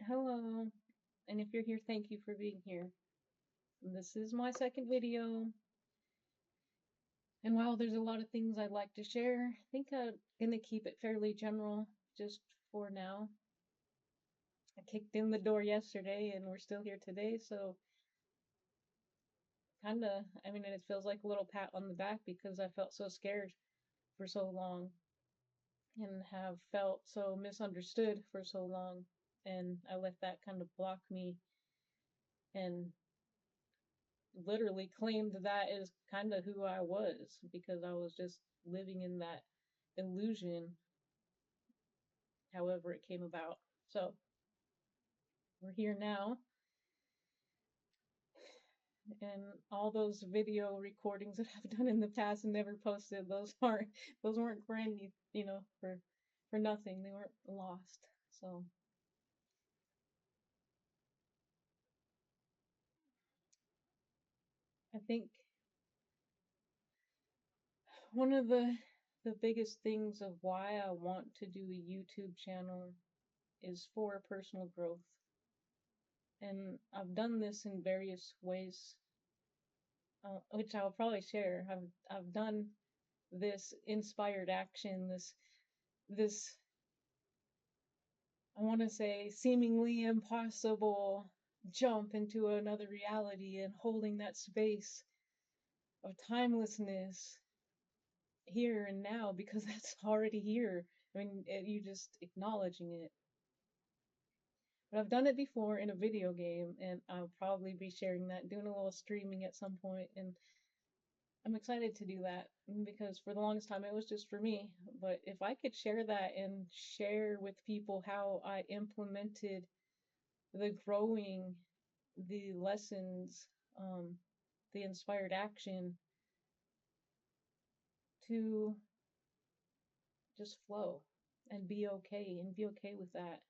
Hello, and if you're here, thank you for being here. This is my second video, and while there's a lot of things I'd like to share, I think I'm gonna keep it fairly general just for now. I kicked in the door yesterday, and we're still here today, so it feels like a little pat on the back because I felt so scared for so long and have felt so misunderstood for so long, and I let that kind of block me and literally claimed that is kind of who I was because I was just living in that illusion, however it came about. So we're here now, and all those video recordings that I've done in the past and never posted, those weren't for any, for nothing. They weren't lost. So I think one of the biggest things of why I want to do a YouTube channel is for personal growth. And I've done this in various ways, which I'll probably share. I've done this inspired action, this I want to say seemingly impossible jump into another reality and holding that space of timelessness here and now because that's already here. You just acknowledging it. But I've done it before in a video game, and I'll probably be sharing that, doing a little streaming at some point, and I'm excited to do that because for the longest time it was just for me. But if I could share that and share with people how I implemented the growing, the lessons, the inspired action to just flow and be okay with that,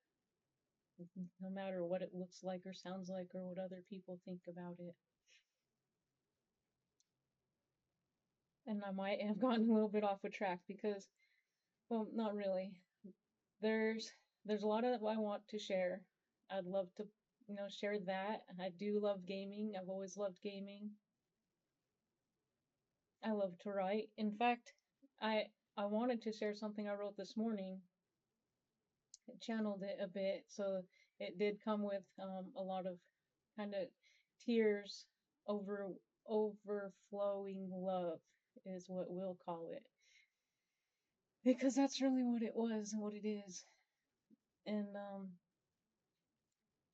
no matter what it looks like or sounds like or what other people think about it. And I might have gotten a little bit off of track because, well, not really. there's there's a lot of I want to share. I'd love to, share that. I do love gaming. I've always loved gaming. I love to write. In fact, I wanted to share something I wrote this morning. It channeled it a bit, so it did come with a lot of kind of tears over overflowing love is what we'll call it, because that's really what it was and what it is. And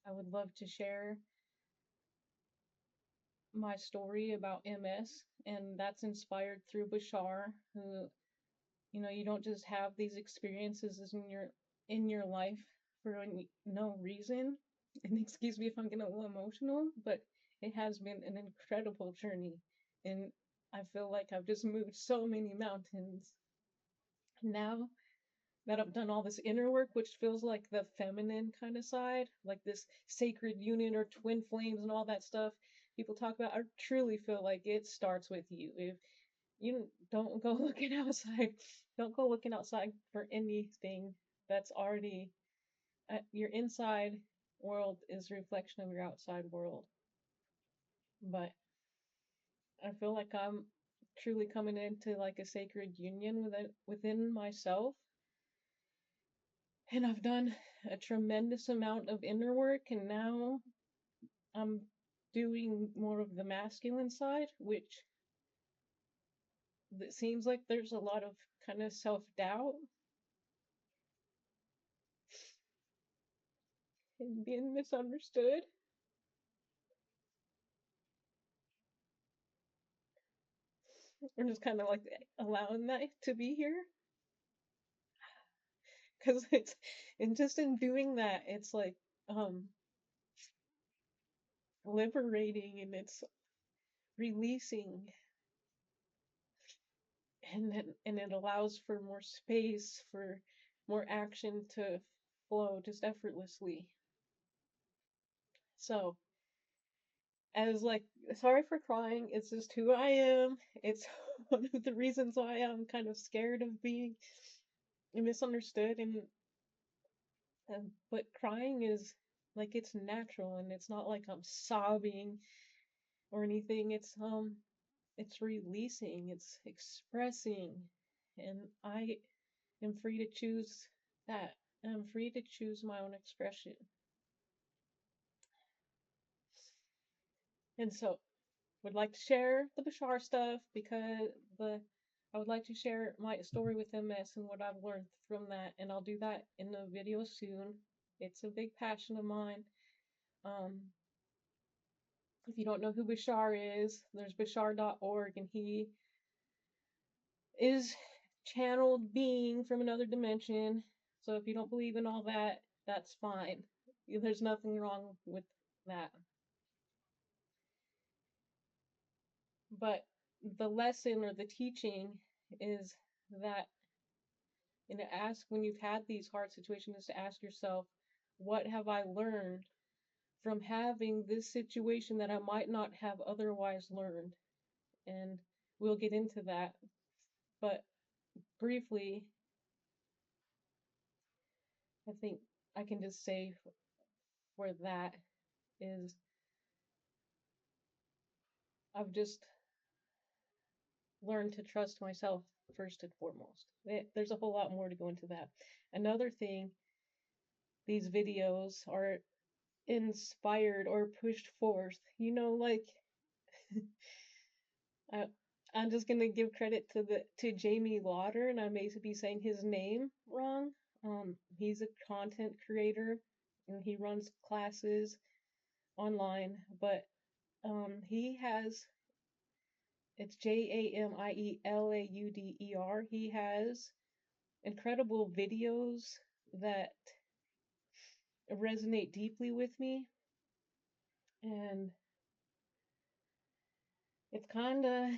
I would love to share my story about MS, and that's inspired through Bashar, who, you don't just have these experiences in your life for no reason. And excuse me if I'm getting a little emotional, but it has been an incredible journey, and I feel like I've just moved so many mountains. Now that I've done all this inner work, which feels like the feminine kind of side, like this sacred union or twin flames and all that stuff people talk about, I truly feel like it starts with you. If you don't go looking outside, don't go looking outside for anything that's already your inside world is a reflection of your outside world. But I feel like I'm truly coming into like a sacred union within myself, and I've done a tremendous amount of inner work, and now I'm doing more of the masculine side, which it seems like there's a lot of kind of self-doubt and being misunderstood. I'm just kind of like allowing that to be here because it's and just in doing that, it's like um liberating, and it's releasing, and it allows for more space for more action to flow just effortlessly. So, as like, sorry for crying, it's just who I am. It's one of the reasons why I'm kind of scared of being misunderstood, and but crying is like it's natural, and it's not like I'm sobbing or anything. It's releasing, it's expressing, and I am free to choose that. I'm free to choose my own expression. And so would like to share the Bashar stuff because the I would like to share my story with MS and what I've learned from that, and I'll do that in a video soon. It's a big passion of mine. Um, if you don't know who Bashar is, there's Bashar.org, and he is channeled being from another dimension. So if you don't believe in all that, that's fine. There's nothing wrong with that. But the lesson or the teaching is that, and to ask when you've had these hard situations, is to ask yourself, what have I learned from having this situation that I might not have otherwise learned? And we'll get into that. But briefly, I think I can just say for that is I've just learned to trust myself first and foremost. There's a whole lot more to go into that. Another thing, these videos are inspired or pushed forth. Like I, I'm just gonna give credit to Jamie Lauder, and I may be saying his name wrong. He's a content creator, and he runs classes online, but he has it's JamieLauder. He has incredible videos that resonate deeply with me, and it's kind of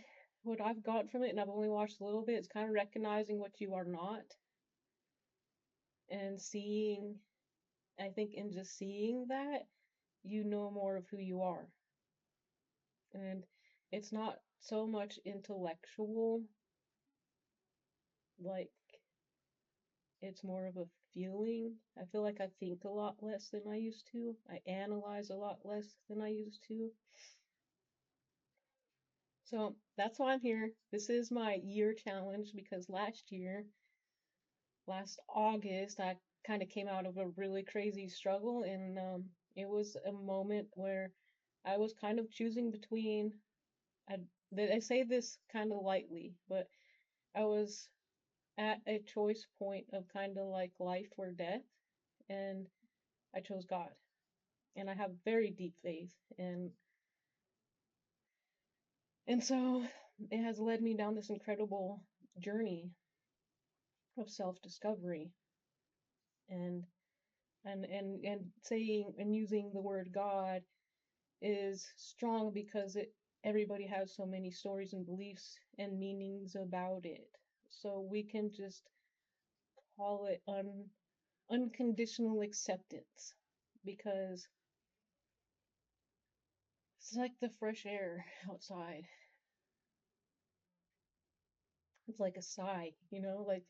what I've got from it, and I've only watched a little bit. It's kind of recognizing what you are not, and seeing, I think in just seeing that, you know more of who you are. And it's not so much intellectual, like it's more of a feeling. I feel like I think a lot less than I used to. I analyze a lot less than I used to. So that's why I'm here. This is my year challenge because last August, I kind of came out of a really crazy struggle, and it was a moment where I was kind of choosing between. I, I say this kind of lightly, but I was at a choice point of kind of like life or death, and I chose God. And I have very deep faith, and so it has led me down this incredible journey of self-discovery, and and saying and using the word God is strong because everybody has so many stories and beliefs and meanings about it. So we can just call it unconditional acceptance because it's like the fresh air outside. It's like a sigh, like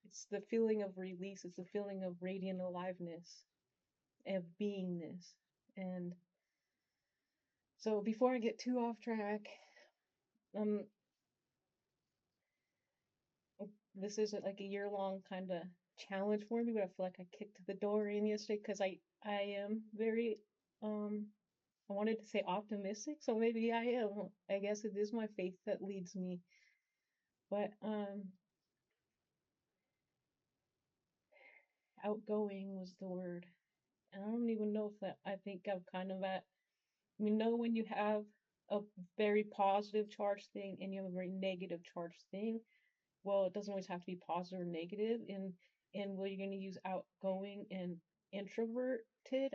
it's the feeling of release, it's the feeling of radiant aliveness, of beingness. And so before I get too off track, um, this isn't like a year-long kind of challenge for me, but I feel like I kicked the door in yesterday because I am very I wanted to say optimistic, so maybe I am. I guess it is my faith that leads me. But outgoing was the word. And I don't even know if that I think I'm kind of at when you have a very positive charged thing and you have a very negative charged thing, well, it doesn't always have to be positive or negative. And well, you're going to use outgoing and introverted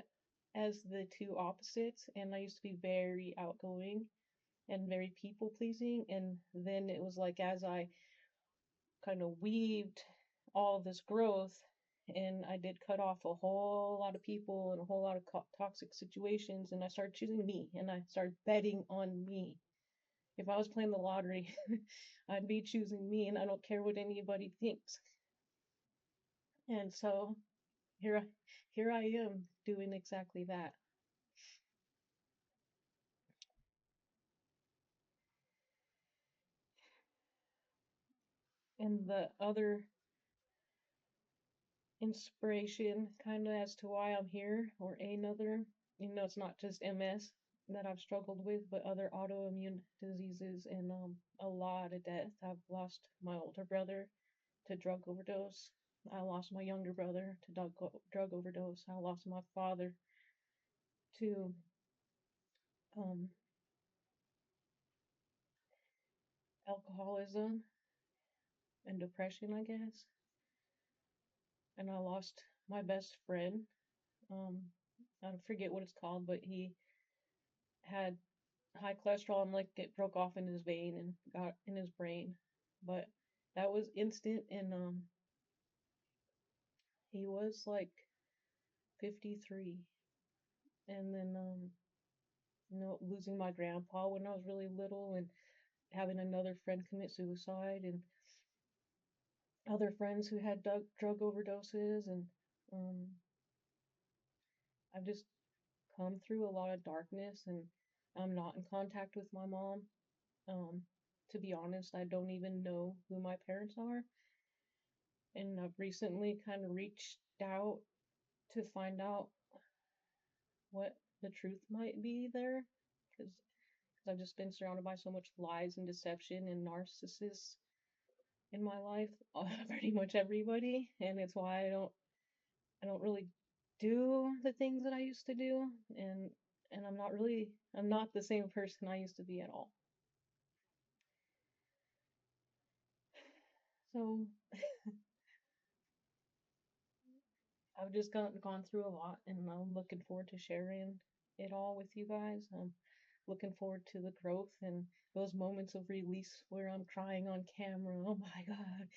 as the two opposites. And I used to be very outgoing and very people pleasing. And then it was like as I kind of weaved all this growth, and I did cut off a whole lot of people and a whole lot of toxic situations, and I started choosing me, and I started betting on me. If I was playing the lottery, I'd be choosing me, and I don't care what anybody thinks. And so here here I am doing exactly that. And the other inspiration kind of as to why I'm here, or another, it's not just MS that I've struggled with, but other autoimmune diseases and a lot of death. I've lost my older brother to drug overdose. I lost my younger brother to drug overdose. I lost my father to um, alcoholism and depression, I guess. And I lost my best friend. Um, I forget what it's called, but he had high cholesterol and like it broke off in his vein and got in his brain. But that was instant, and he was like 53. And then losing my grandpa when I was really little, and having another friend commit suicide, and other friends who had drug overdoses, and um I've just come through a lot of darkness, and I'm not in contact with my mom. Um, to be honest, I don't even know who my parents are. And I've recently kind of reached out to find out what the truth might be there, because I've just been surrounded by so much lies and deception and narcissists in my life, pretty much everybody, and it's why I don't really do the things that I used to do, and I'm not the same person I used to be at all. So I've just gone through a lot, and I'm looking forward to sharing it all with you guys. I'm looking forward to the growth and those moments of release where I'm crying on camera. Oh my God.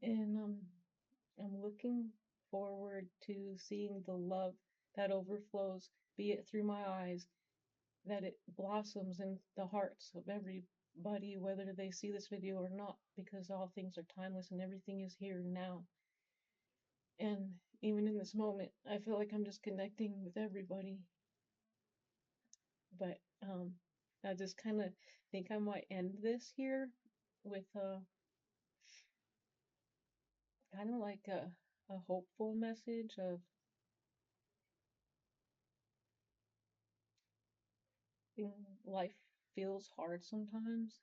And I'm looking forward to seeing the love that overflows, be it through my eyes, that it blossoms in the hearts of everybody, whether they see this video or not, because all things are timeless and everything is here now. And even in this moment, I feel like I'm just connecting with everybody. But I just kind of think I might end this here with kind of like a hopeful message of life feels hard sometimes,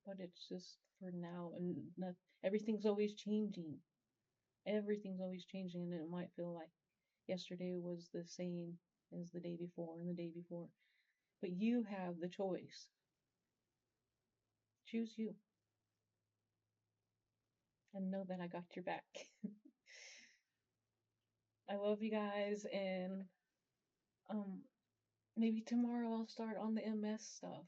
but it's just for now, and not, everything's always changing. Everything's always changing, and it might feel like yesterday was the same as the day before and the day before. But you have the choice. Choose you, and know that I got your back. I love you guys, and um, maybe tomorrow I'll start on the MS stuff.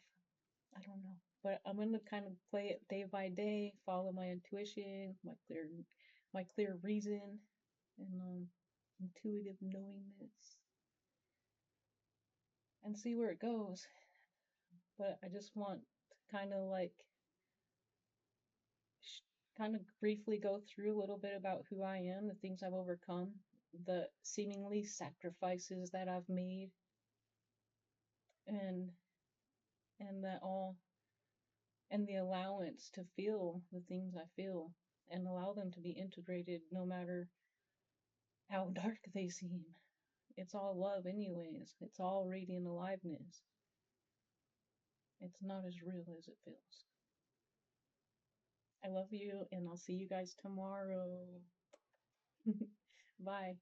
I don't know. But I'm gonna kind of play it day by day, follow my intuition, my clear reason, and intuitive knowingness, and see where it goes. But I just want to kind of like kind of briefly go through a little bit about who I am, the things I've overcome, the seemingly sacrifices that I've made, and that all, and the allowance to feel the things I feel, and allow them to be integrated no matter how dark they seem. It's all love, anyways. It's all radiant aliveness. It's not as real as it feels. I love you, and I'll see you guys tomorrow. Bye.